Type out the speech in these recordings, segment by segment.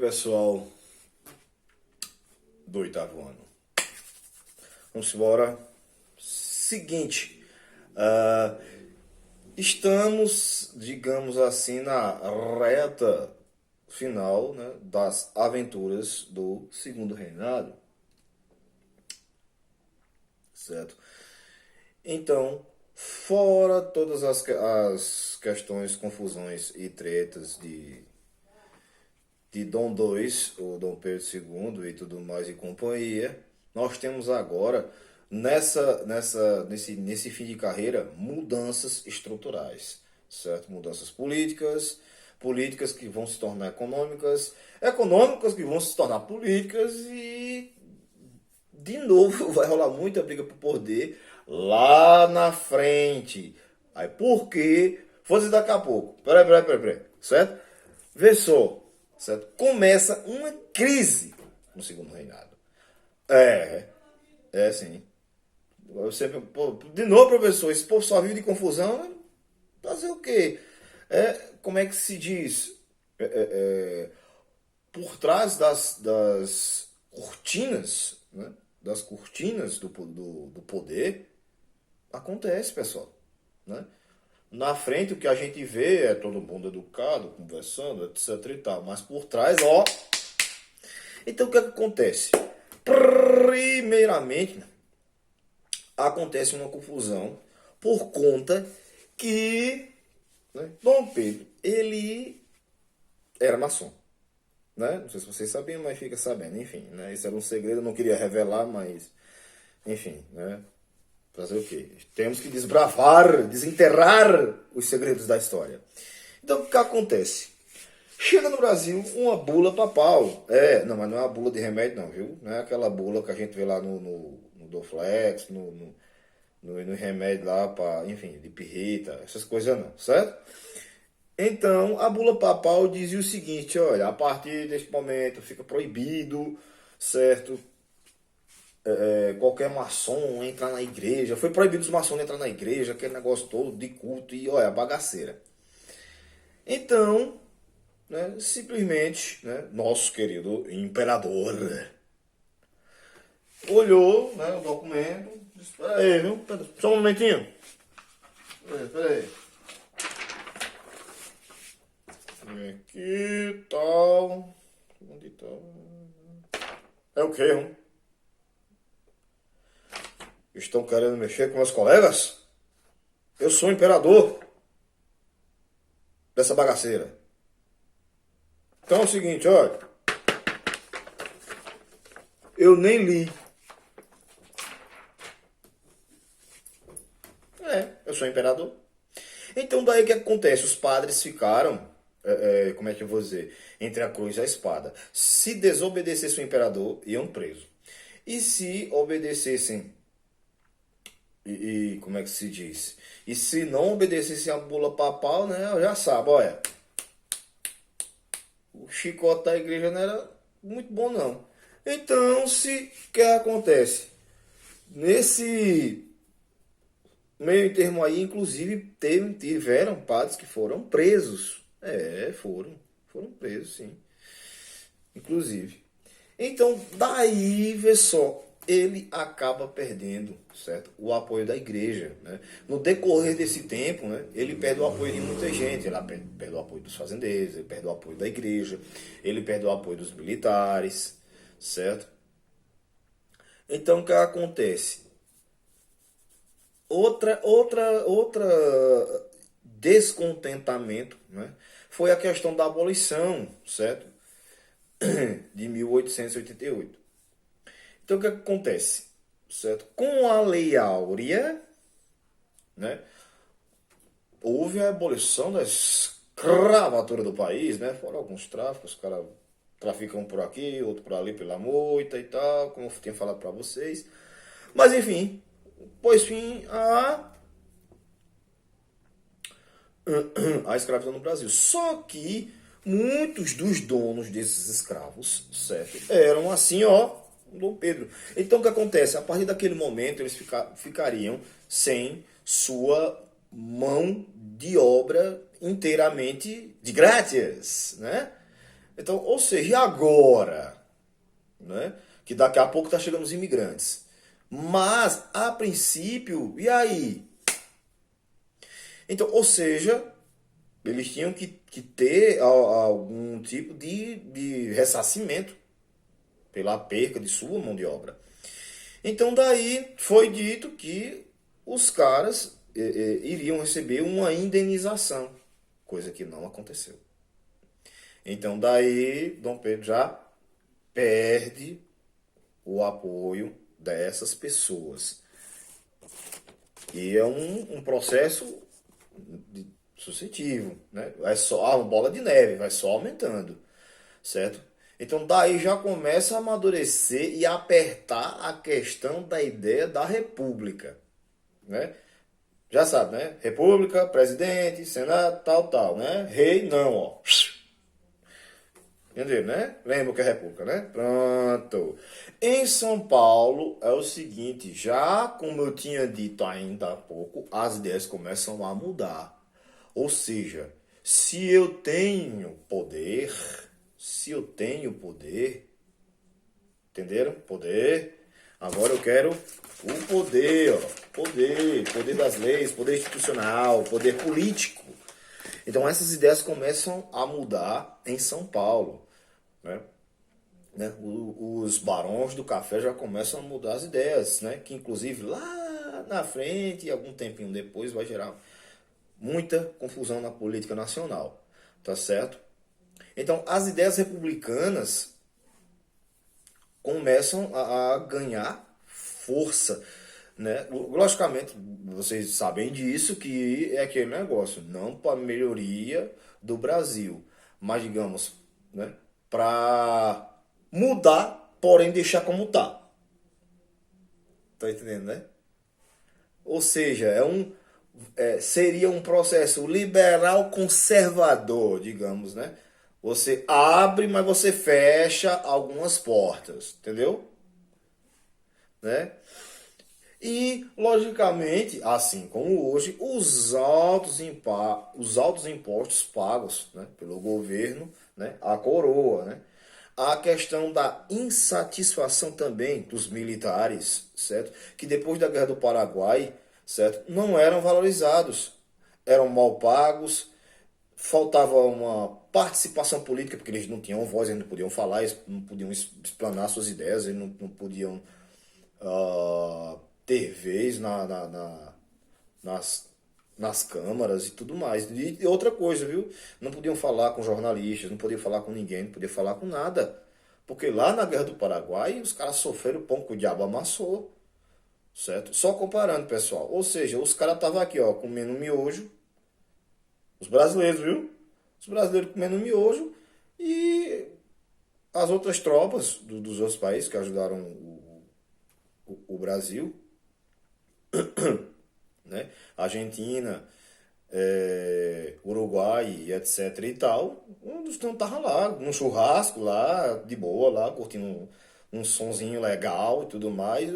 pessoal do oitavo ano. Vamos embora. Seguinte, estamos, digamos assim, na reta final, né, das aventuras do Segundo Reinado. Certo? Então, fora todas as questões, confusões e tretas de Dom II, ou Dom Pedro II e tudo mais e companhia, nós temos agora, nesse fim de carreira, mudanças estruturais, certo? Mudanças políticas, políticas que vão se tornar econômicas, econômicas que vão se tornar políticas e, de novo, vai rolar muita briga por poder lá na frente. Aí, por quê? Vou dizer daqui a pouco. Peraí, certo? Vê só, certo? Começa uma crise no Segundo Reinado. É sim. Eu sempre, pô, de novo, professor, esse povo só vive de confusão. Fazer o quê? Como é que se diz? Por trás das cortinas, né? Das cortinas do poder, acontece, pessoal. Né? Na frente, o que a gente vê é todo mundo educado, conversando, etc e tal. Mas por trás, ó. Então, o que acontece? Primeiramente, acontece uma confusão por conta que, né, Dom Pedro, ele era maçom. Né? Não sei se vocês sabiam, mas fica sabendo. Enfim, né? Isso era um segredo, eu não queria revelar, mas... Enfim, né? Fazer o quê? Temos que desbravar, desenterrar os segredos da história. Então, o que acontece? Chega no Brasil uma bula papal. Não, mas não é uma bula de remédio não, viu? Não é aquela bula que a gente vê lá no Dorflex, no remédio lá, pra, enfim, de pirrita, essas coisas não, certo? Então, a bula papal dizia o seguinte, olha, a partir deste momento fica proibido, certo? Qualquer maçom entrar na igreja. Foi proibido os maçons entrar na igreja, aquele negócio todo de culto e, olha, bagaceira. Então, né, simplesmente, né, nosso querido imperador olhou, né, o documento, disse, peraí, viu? Só um momentinho. Peraí. Aqui, tal. Onde tá? É o quê, hein? Estão querendo mexer com meus colegas? Eu sou o imperador dessa bagaceira. Então é o seguinte, olha. Eu nem li. Eu sou o imperador. Então daí o que acontece? Os padres ficaram, como é que eu vou dizer, entre a cruz e a espada. Se desobedecesse o imperador, iam preso. E se obedecessem, como é que se diz? E se não obedecessem a bula papal, né, já sabe, olha. O chicote da igreja não era muito bom não. Então, o que acontece? Nesse meio termo aí, inclusive, tiveram padres que foram presos. Foram presos, sim. Inclusive. Então, daí, vê só, ele acaba perdendo, certo? O apoio da igreja, né? No decorrer desse tempo, né, ele perde o apoio de muita gente. Ele perde o apoio dos fazendeiros, ele perde o apoio da igreja, ele perde o apoio dos militares, certo? Então, o que acontece? Outra descontentamento, né, foi a questão da abolição, certo? De 1888. Então o que acontece? Certo? Com a Lei Áurea, né, houve a abolição da escravatura do país, né? Foram alguns tráficos, os caras traficam por aqui, outro por ali pela moita e tal, como eu tinha falado para vocês. Mas enfim, pôs fim a escravidão no Brasil. Só que muitos dos donos desses escravos, certo, eram assim, ó, Dom Pedro. Então o que acontece? A partir daquele momento eles ficariam sem sua mão de obra inteiramente de grátis, né? Então, ou seja, e agora? Né? Que daqui a pouco tá chegando os imigrantes. Mas, a princípio, e aí? Então, ou seja, eles tinham que ter algum tipo de ressarcimento pela perca de sua mão de obra. Então daí foi dito que os caras iriam receber uma indenização, coisa que não aconteceu. Então daí Dom Pedro já perde o apoio dessas pessoas. E é um processo sucessivo, né? Vai só uma bola de neve, vai só aumentando, certo? Então daí já começa a amadurecer e apertar a questão da ideia da república, né? Já sabe, né? República, presidente, senado, tal, tal, né? Rei, não, ó. Entendeu, né? Lembra o que é república, né? Pronto. Em São Paulo é o seguinte, já como eu tinha dito ainda há pouco, as ideias começam a mudar. Ou seja, se eu tenho poder, entenderam? Poder. Agora eu quero o poder, ó. Poder das leis, poder institucional, poder político. Então essas ideias começam a mudar em São Paulo, né? Os barões do café já começam a mudar as ideias, né? Que inclusive lá na frente, algum tempinho depois, vai gerar muita confusão na política nacional, tá certo? Então as ideias republicanas começam a ganhar força, né? Logicamente, vocês sabem disso, que é aquele negócio, não para melhoria do Brasil, mas digamos, né, para mudar, porém deixar como tá. Tá entendendo, né? Ou seja, seria um processo liberal conservador, digamos, né? Você abre, mas você fecha algumas portas, entendeu? Né? E, logicamente, assim como hoje, os altos impostos pagos, né, pelo governo, né, a coroa, né, a questão da insatisfação também dos militares, certo? Que depois da Guerra do Paraguai, certo, não eram valorizados, eram mal pagos, faltava uma participação política, porque eles não tinham voz, eles não podiam falar, eles não podiam explanar suas ideias, eles não podiam ter vez nas, nas câmaras e tudo mais. E outra coisa, viu? Não podiam falar com jornalistas, não podiam falar com ninguém, não podiam falar com nada. Porque lá na Guerra do Paraguai, os caras sofreram o pão que o diabo amassou. Certo? Só comparando, pessoal. Ou seja, os caras estavam aqui, ó, comendo miojo. Os brasileiros, viu? Os brasileiros comendo miojo. E as outras tropas dos outros países que ajudaram o Brasil, né? Argentina, Uruguai, etc e tal, um dos não tava lá, num churrasco lá, de boa lá, curtindo um sonzinho legal e tudo mais.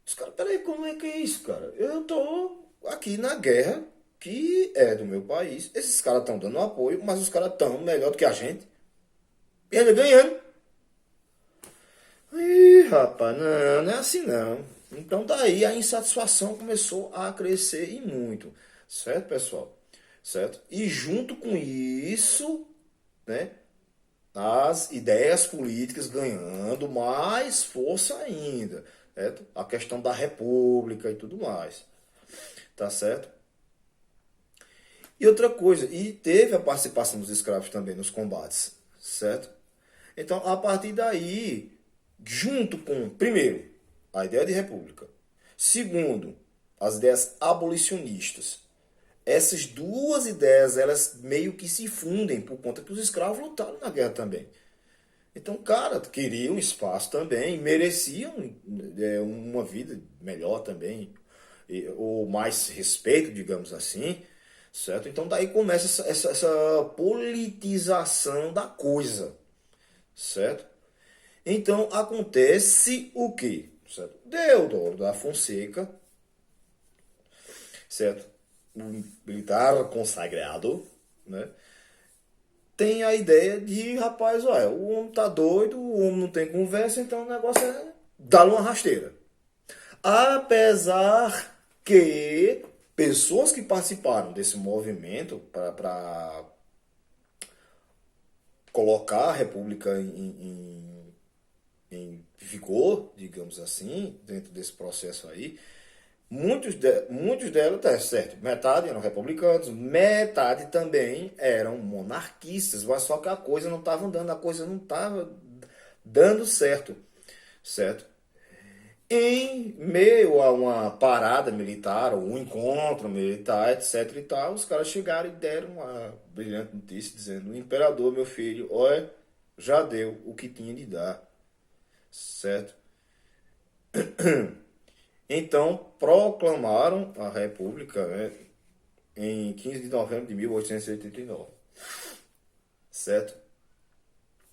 Os caras, peraí, como é que é isso, cara? Eu tô aqui na guerra, que é do meu país. Esses caras estão dando apoio, mas os caras estão melhor do que a gente. E ainda ganhando. Ih, rapaz, não, não é assim não. Então daí a insatisfação começou a crescer e muito, certo, pessoal? Certo? E junto com isso, né, as ideias políticas ganhando mais força ainda, certo? A questão da república e tudo mais, tá certo? E outra coisa, e teve a participação dos escravos também nos combates, certo? Então, a partir daí, junto com, primeiro, a ideia de república, segundo, as ideias abolicionistas, essas duas ideias, elas meio que se fundem por conta que os escravos lutaram na guerra também. Então, cara, queriam espaço também, mereciam uma vida melhor também, ou mais respeito, digamos assim, certo? Então, daí começa essa politização da coisa, certo? Então acontece o quê? Certo? Deodoro da Fonseca, certo? Um militar consagrado, né? tem a ideia de, rapaz, olha, o homem tá doido, o homem não tem conversa, então o negócio é dar uma rasteira. Apesar que pessoas que participaram desse movimento para colocar a República em vigor, digamos assim, dentro desse processo aí, muitos delas, tá certo, metade eram republicanos, metade também eram monarquistas, mas só que a coisa não estava andando, a coisa não estava dando certo, certo? Em meio a uma parada militar, ou um encontro militar, etc e tal, os caras chegaram e deram uma brilhante notícia dizendo: o imperador, meu filho, olha, já deu o que tinha de dar, certo? Então proclamaram a República, né, em 15 de novembro de 1889, certo?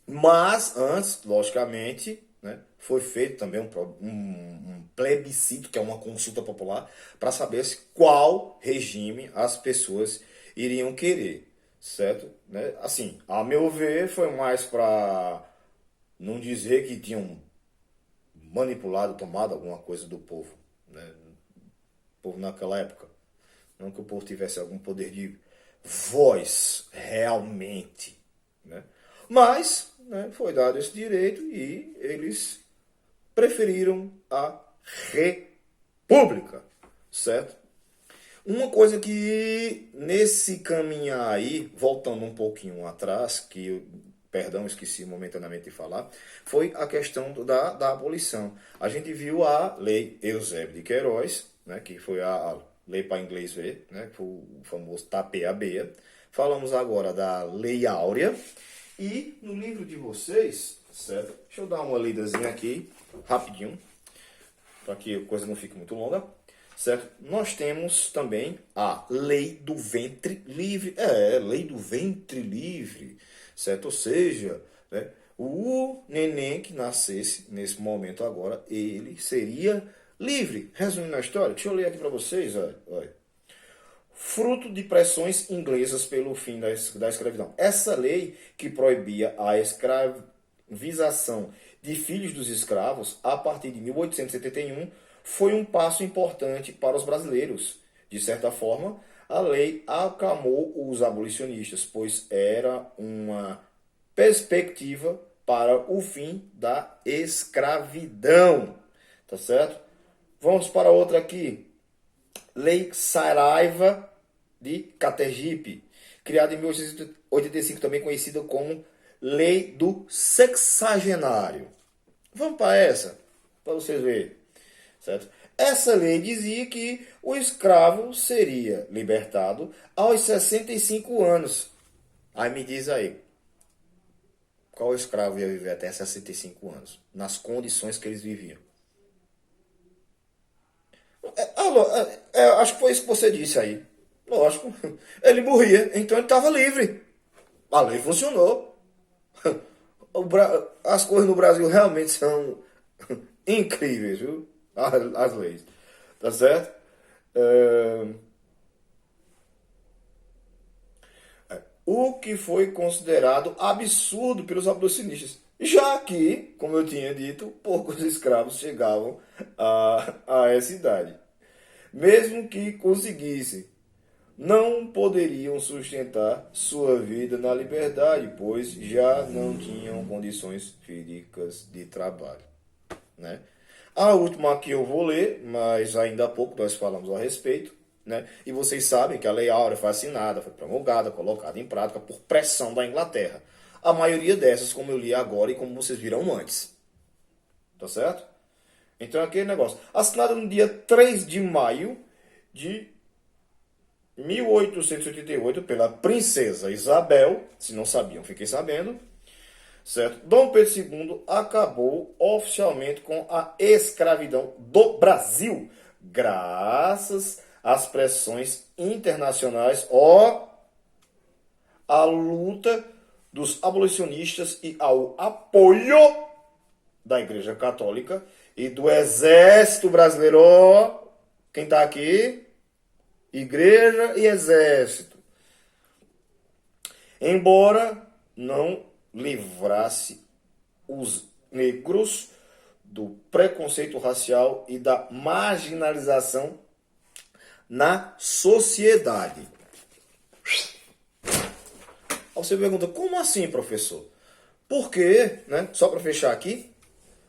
Mas antes, logicamente, né, foi feito também um plebiscito, que é uma consulta popular, para saber qual regime as pessoas iriam querer, certo? Né? Assim, a meu ver, foi mais para não dizer que tinham manipulado, tomado alguma coisa do povo, né? O povo naquela época. Não que o povo tivesse algum poder de voz realmente, né? Mas, né, foi dado esse direito e eles preferiram a república, certo? Uma coisa que nesse caminhar aí, voltando um pouquinho atrás, que perdão, esqueci momentaneamente de falar, foi a questão da abolição. A gente viu a lei Eusébio de Queiroz, né, que foi a lei para inglês ver, né, que foi o famoso tapeia-beia. Falamos agora da Lei Áurea. E no livro de vocês, certo? Deixa eu dar uma lidazinha aqui, rapidinho, para que a coisa não fique muito longa, certo? Nós temos também a Lei do Ventre Livre. Lei do Ventre Livre, certo? Ou seja, né, o neném que nascesse nesse momento agora, ele seria livre. Resumindo a história, deixa eu ler aqui para vocês, olha. Fruto de pressões inglesas pelo fim da escravidão. Essa lei que proibia a escravização de filhos dos escravos a partir de 1871 foi um passo importante para os brasileiros. De certa forma, a lei acalmou os abolicionistas, pois era uma perspectiva para o fim da escravidão. Tá certo? Vamos para outra aqui. Lei Saraiva de Categipe, criada em 1885, também conhecida como Lei do Sexagenário. Vamos para essa, para vocês verem, certo? Essa lei dizia que o escravo seria libertado aos 65 anos. Aí me diz aí, qual escravo ia viver até 65 anos, nas condições que eles viviam? Acho que foi isso que você disse aí. Lógico. Ele morria, então ele estava livre. A lei funcionou. As coisas no Brasil realmente são incríveis, viu? As leis. Tá certo? É, o que foi considerado absurdo pelos abolicionistas. Já que, como eu tinha dito, poucos escravos chegavam a essa idade. Mesmo que conseguissem, não poderiam sustentar sua vida na liberdade, pois já não tinham condições físicas de trabalho, né? A última aqui eu vou ler, mas ainda há pouco nós falamos a respeito, né? E vocês sabem que a Lei Áurea foi assinada, foi promulgada, colocada em prática por pressão da Inglaterra. A maioria dessas, como eu li agora e como vocês viram antes. Tá certo? Então aquele negócio. Assinada no dia 3 de maio de 1888 pela princesa Isabel, se não sabiam, fiquei sabendo, certo? Dom Pedro II acabou oficialmente com a escravidão do Brasil, graças às pressões internacionais, à luta dos abolicionistas e ao apoio da Igreja Católica e do Exército Brasileiro. Quem está aqui? Igreja e exército. Embora não livrasse os negros do preconceito racial e da marginalização na sociedade. Aí você pergunta, como assim, professor? Por quê? Né? Só para fechar aqui,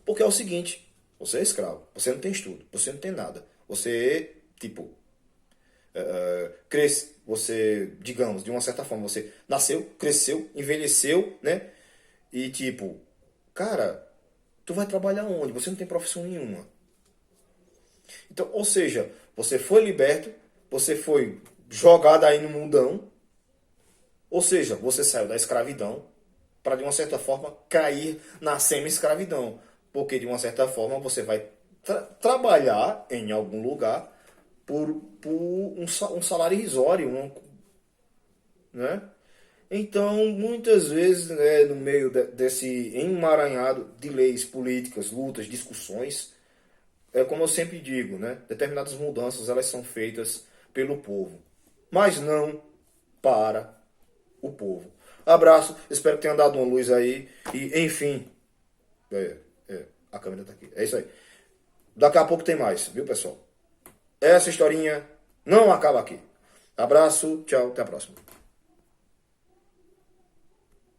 porque é o seguinte, você é escravo, você não tem estudo, você não tem nada. Você, tipo, cresce, você, digamos, de uma certa forma, você nasceu, cresceu, envelheceu, né? E tipo, cara, tu vai trabalhar onde? Você não tem profissão nenhuma. Então, ou seja, você foi liberto, você foi jogado aí no mundão, ou seja, você saiu da escravidão para, de uma certa forma, cair na semi-escravidão. Porque, de uma certa forma, você vai trabalhar em algum lugar por um salário irrisório, né? Então, muitas vezes, né, no meio desse emaranhado de leis, políticas, lutas, discussões, é como eu sempre digo, né? Determinadas mudanças elas são feitas pelo povo, mas não para o povo. Abraço, espero que tenha dado uma luz aí. E, enfim, a câmera tá aqui. É isso aí. Daqui a pouco tem mais, viu, pessoal? Essa historinha não acaba aqui. Abraço, tchau, até a próxima.